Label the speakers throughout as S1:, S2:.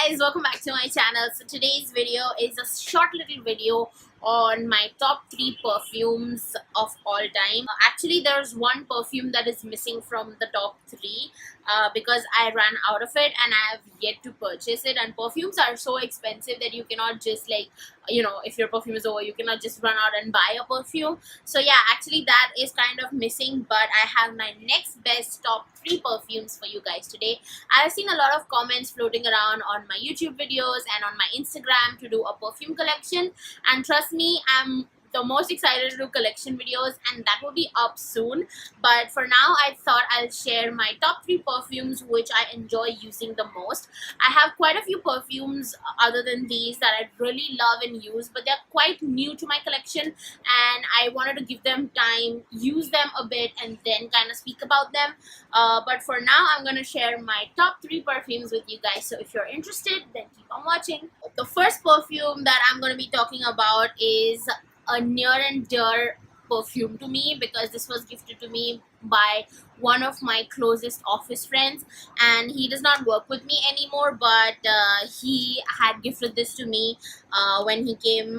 S1: guys, welcome back to my channel. So today's video is a short little video on my top 3 perfumes of all time. Actually, there's one perfume that is missing from the top 3 because I ran out of it and I have yet to purchase it. And perfumes are so expensive that you cannot just if your perfume is over, you cannot just run out and buy a perfume. So yeah, actually that is kind of missing, but I have my next best top 3 perfumes for you guys today. I've seen a lot of comments floating around on my YouTube videos and on my Instagram to do a perfume collection, and trust me, I'm the most excited to do collection videos, and that will be up soon. But for now, I thought I'll share my top 3 perfumes which I enjoy using the most. I have quite a few perfumes other than these that I really love and use, but they're quite new to my collection and I wanted to give them time, use them a bit, and then kind of speak about them. But for now, I'm going to share my top 3 perfumes with you guys. So if you're interested, then keep on watching. The first perfume that I'm going to be talking about is a near and dear perfume to me because this was gifted to me by one of my closest office friends, and he does not work with me anymore, but he had gifted this to me when he came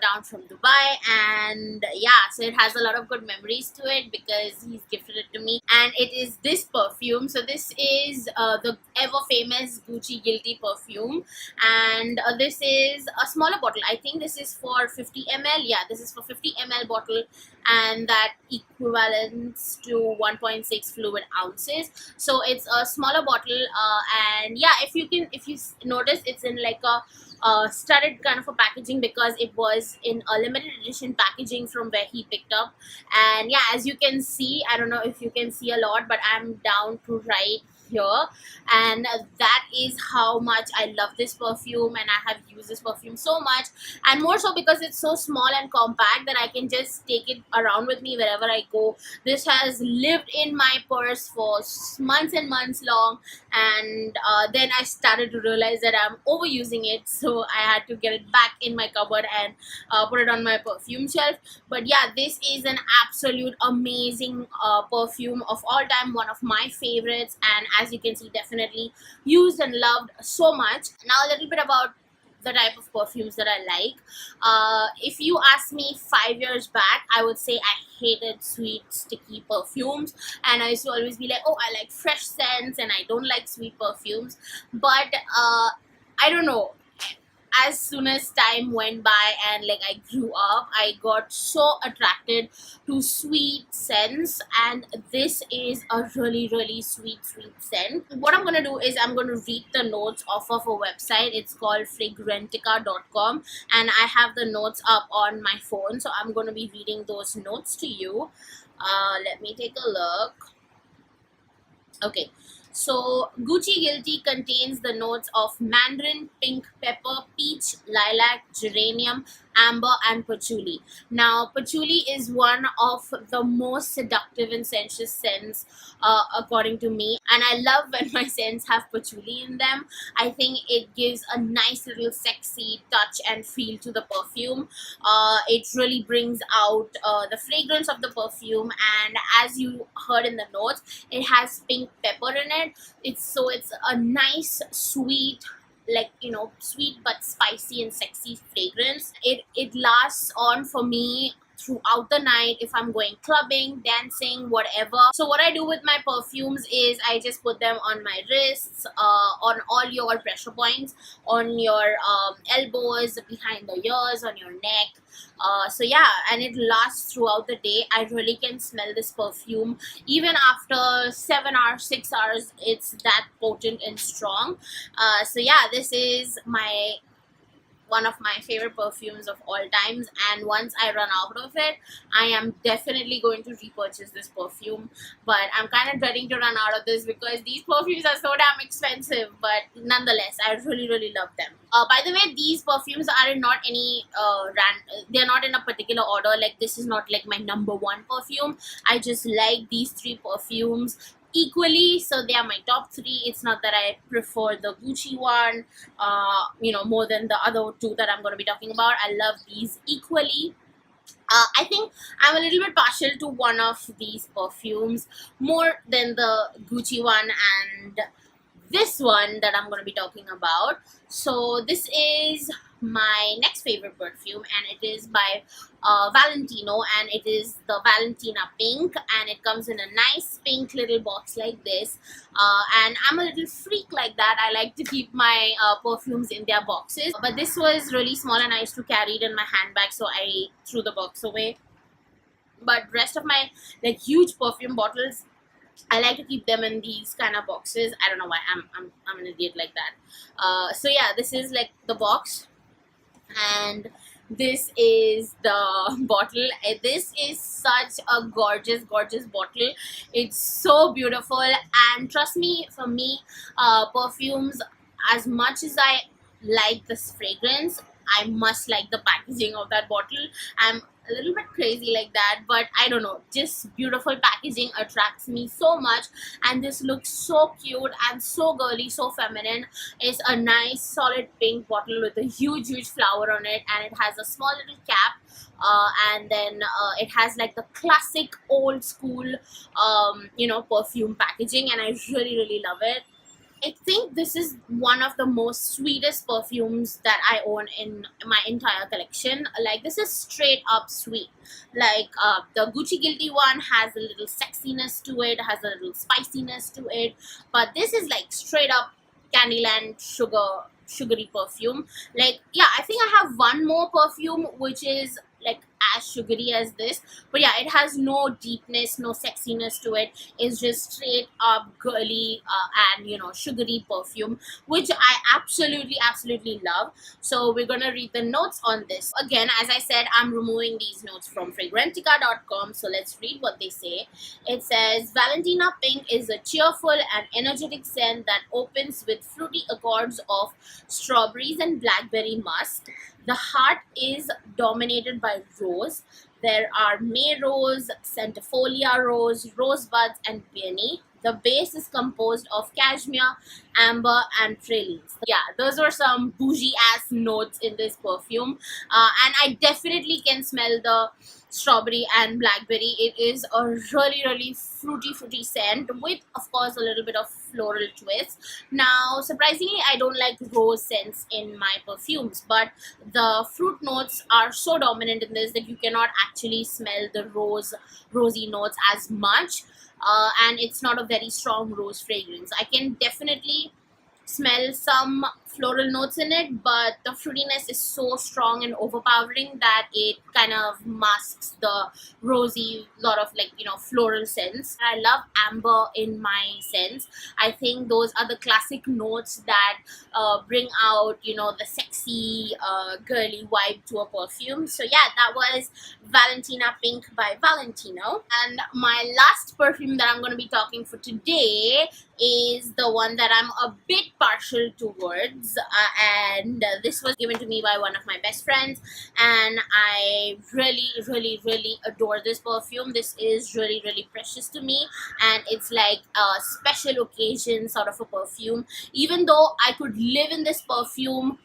S1: down from Dubai. And yeah, so it has a lot of good memories to it because he's gifted it to me, and it is this perfume. So this is the ever famous Gucci Guilty perfume, and this is a smaller bottle. I think this is for 50 ml. Yeah, this is for 50 ml bottle, and that equivalents to 1.6 fluid ounces. So it's a smaller bottle, and yeah, if you notice, it's in like a studded kind of a packaging because it was in a limited edition packaging from where he picked up. And yeah, as you can see, I don't know if you can see a lot, but I'm down to right here, and that is how much I love this perfume, and I have used this perfume so much, and more so because it's so small and compact that I can just take it around with me wherever I go. This has lived in my purse for months and months long, and then I started to realize that I'm overusing it, so I had to get it back in my cupboard and put it on my perfume shelf. But yeah, this is an absolute amazing perfume of all time, one of my favorites, and as you can see, definitely used and loved so much. Now a little bit about the type of perfumes that I like. If you ask me 5 years back, I would say I hated sweet sticky perfumes, and I used to always be like, oh, I like fresh scents and I don't like sweet perfumes. But I don't know, as soon as time went by and like I grew up, I got so attracted to sweet scents, and this is a really sweet scent. What I'm gonna do is I'm gonna read the notes off of a website. It's called fragrantica.com, and I have the notes up on my phone, so I'm gonna be reading those notes to you. Let me take a look. Okay, so Gucci Guilty contains the notes of mandarin, pink pepper, peach, lilac, geranium, amber, and patchouli. Now, patchouli is one of the most seductive and sensuous scents, according to me, and I love when my scents have patchouli in them. I think it gives a nice little sexy touch and feel to the perfume. It really brings out the fragrance of the perfume, and as you heard in the notes, it has pink pepper in it. It's a nice sweet, like, sweet but spicy and sexy fragrance. It lasts on for me throughout the night if I'm going clubbing, dancing, whatever. So what I do with my perfumes is I just put them on my wrists, on all your pressure points, on your elbows, behind the ears, on your neck. So yeah, and it lasts throughout the day. I really can smell this perfume even after 7 hours, 6 hours. It's that potent and strong. So yeah, this is one of my favorite perfumes of all times, and once I run out of it, I am definitely going to repurchase this perfume. But I'm kind of dreading to run out of this because these perfumes are so damn expensive, but nonetheless, I really love them. By the way, these perfumes are in not any they're not in a particular order. Like, this is not like my number 1 perfume. I just like these 3 perfumes equally, so they are my top 3. It's not that I prefer the Gucci one more than the other 2 that I'm going to be talking about. I love these equally. I think I'm a little bit partial to one of these perfumes more than the Gucci one, and this one that I'm going to be talking about. So this is my next favorite perfume, and it is by Valentino, and it is the Valentina Pink, and it comes in a nice pink little box like this. And I'm a little freak like that. I like to keep my perfumes in their boxes, but this was really small and I used to carry it in my handbag, so I threw the box away. But rest of my like huge perfume bottles, I like to keep them in these kind of boxes. I don't know why. I'm an idiot like that. So yeah, this is like the box, and this is the bottle. This is such a gorgeous bottle. It's so beautiful, and trust me, for me, perfumes, as much as I like this fragrance, I must like the packaging of that bottle. I'm a little bit crazy like that, but I don't know, just beautiful packaging attracts me so much. And this looks so cute and so girly, so feminine. It's a nice solid pink bottle with a huge flower on it, and it has a small little cap, and then it has like the classic old school perfume packaging, and I really love it. I think this is one of the most sweetest perfumes that I own in my entire collection. Like, this is straight up sweet. Like, the Gucci Guilty one has a little sexiness to it, has a little spiciness to it, but this is like straight up Candyland sugary perfume. Like, yeah, I think I have one more perfume which is like as sugary as this, but yeah, it has no deepness, no sexiness to it. It's just straight up girly and sugary perfume, which I absolutely love. So we're gonna read the notes on this. Again, as I said, I'm removing these notes from fragrantica.com, so let's read what they say. It says, Valentina Pink is a cheerful and energetic scent that opens with fruity accords of strawberries and blackberry musk. The heart is dominated by rose. There are May rose, centifolia rose, rosebuds, and peony. The base is composed of cashmere, amber, and pralines. Yeah, those were some bougie ass notes in this perfume, and I definitely can smell the strawberry and blackberry. It is a really fruity scent with, of course, a little bit of floral twist. Now, surprisingly, I don't like rose scents in my perfumes, but the fruit notes are so dominant in this that you cannot actually smell the rosy notes as much, and it's not a very strong rose fragrance. I can definitely smell some floral notes in it, but the fruitiness is so strong and overpowering that it kind of masks the rosy lot of floral scents. I love amber in my scents. I think those are the classic notes that bring out the sexy girly vibe to a perfume. So yeah, that was Valentina Pink by Valentino. And my last perfume that I'm going to be talking for today is the one that I'm a bit partial towards, and this was given to me by one of my best friends, and I really adore this perfume. This is really precious to me, and it's like a special occasion sort of a perfume. Even though I could live in this perfume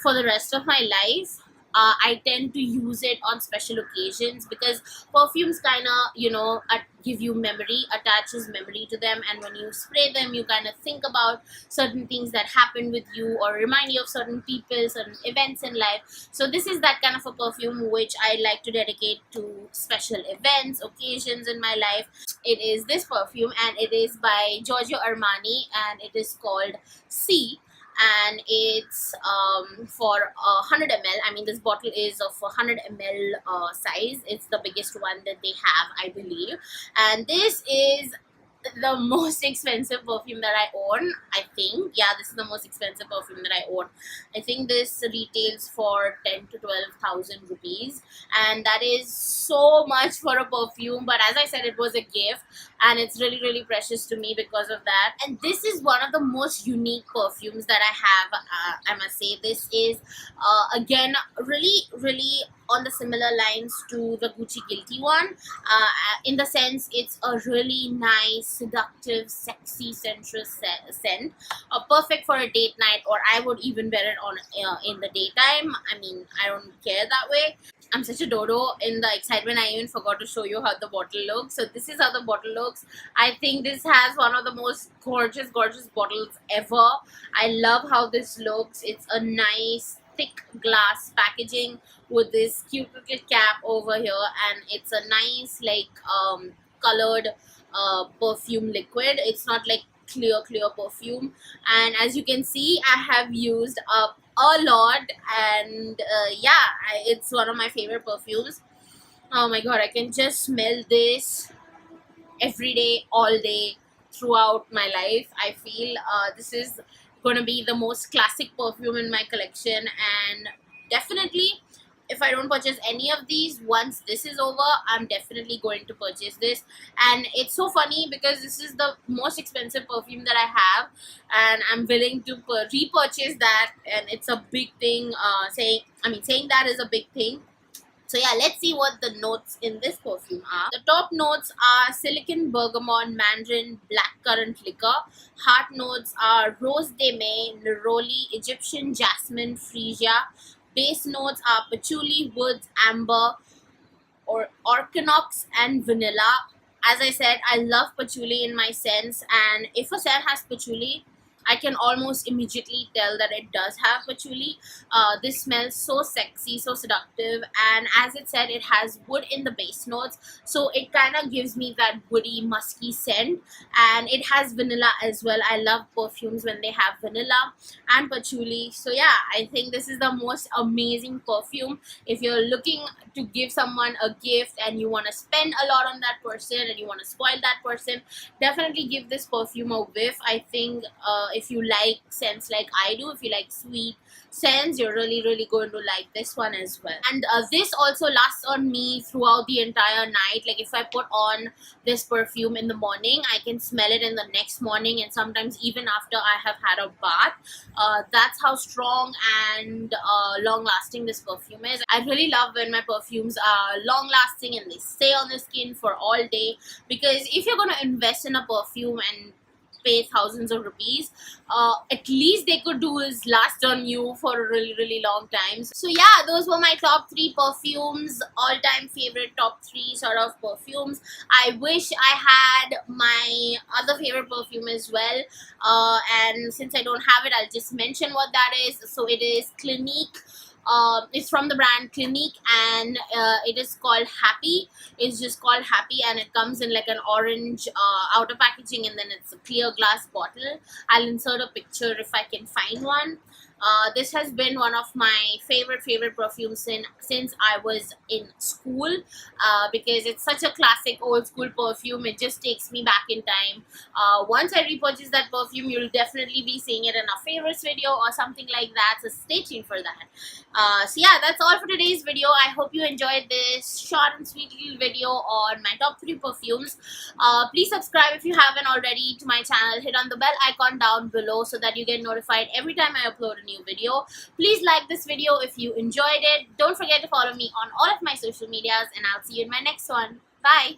S1: for the rest of my life, I tend to use it on special occasions, because perfumes kind of give you memory, attaches memory to them, and when you spray them you kind of think about certain things that happened with you or remind you of certain people, certain events in life. So this is that kind of a perfume which I like to dedicate to special events, occasions in my life. It is this perfume, and it is by Giorgio Armani, and it is called Si, and it's for 100 ml. I mean, this bottle is of 100 ml size. It's the biggest one that they have, I believe, and this is the most expensive perfume that I own. I think, yeah, this is the most expensive perfume that I own. I think this retails for 10 to 12,000 rupees, and that is so much for a perfume. But as I said, it was a gift, and it's really precious to me because of that. And this is one of the most unique perfumes that I have. I must say, this is again really on the similar lines to the Gucci Guilty one, in the sense it's a really nice, seductive, sexy, sensuous scent, perfect for a date night, or I would even wear it on in the daytime. I mean, I don't care that way. I'm such a dodo. In the excitement, I even forgot to show you how the bottle looks. So this is how the bottle looks. I think this has one of the most gorgeous bottles ever. I love how this looks. It's a nice thick glass packaging with this cute little cap over here, and it's a nice like colored perfume liquid. It's not like clear perfume, and as you can see, I have used up a lot, and yeah, it's one of my favorite perfumes. Oh my god, I can just smell this every day, all day, throughout my life. I feel this is gonna be the most classic perfume in my collection, and definitely if I don't purchase any of these once this is over, I'm definitely going to purchase this. And it's so funny because this is the most expensive perfume that I have, and I'm willing to repurchase that, and it's a big thing. Saying that is a big thing. So yeah, let's see what the notes in this perfume are. The top notes are silicon, bergamot, mandarin, blackcurrant liqueur. Heart notes are rose de may, neroli, Egyptian jasmine, freesia. Base notes are patchouli, woods, amber, or orcanox, and vanilla. As I said, I love patchouli in my scents, and if a scent has patchouli, I can almost immediately tell that it does have patchouli. This smells so sexy, so seductive, and as it said, it has wood in the base notes, so it kind of gives me that woody, musky scent, and it has vanilla as well. I love perfumes when they have vanilla and patchouli. So yeah, I think this is the most amazing perfume. If you're looking to give someone a gift and you want to spend a lot on that person and you want to spoil that person, definitely give this perfume a whiff. I think if you like scents like I do, if you like sweet scents, you're really going to like this one as well. And this also lasts on me throughout the entire night. Like if I put on this perfume in the morning, I can smell it in the next morning, and sometimes even after I have had a bath. That's how strong and long lasting this perfume is. I really love when my perfumes are long lasting and they stay on the skin for all day, because if you're going to invest in a perfume and pay thousands of rupees, at least they could do is last on you for a really long time. So yeah, those were my top 3 perfumes, all-time favorite top 3 sort of perfumes. I wish I had my other favorite perfume as well, and since I don't have it, I'll just mention what that is. So it is Clinique. It's from the brand Clinique, and it is called Happy. It's just called Happy, and it comes in like an orange outer packaging, and then it's a clear glass bottle. I'll insert a picture if I can find one. This has been one of my favorite perfumes since I was in school, because it's such a classic old school perfume. It just takes me back in time. Once I repurchase that perfume, you'll definitely be seeing it in a favorites video or something like that, so stay tuned for that. So yeah, that's all for today's video. I hope you enjoyed this short and sweet little video on my top 3 perfumes. Please subscribe if you haven't already to my channel. Hit on the bell icon down below so that you get notified every time I upload a new video. Please like this video if you enjoyed it. Don't forget to follow me on all of my social medias, and I'll see you in my next one. Bye.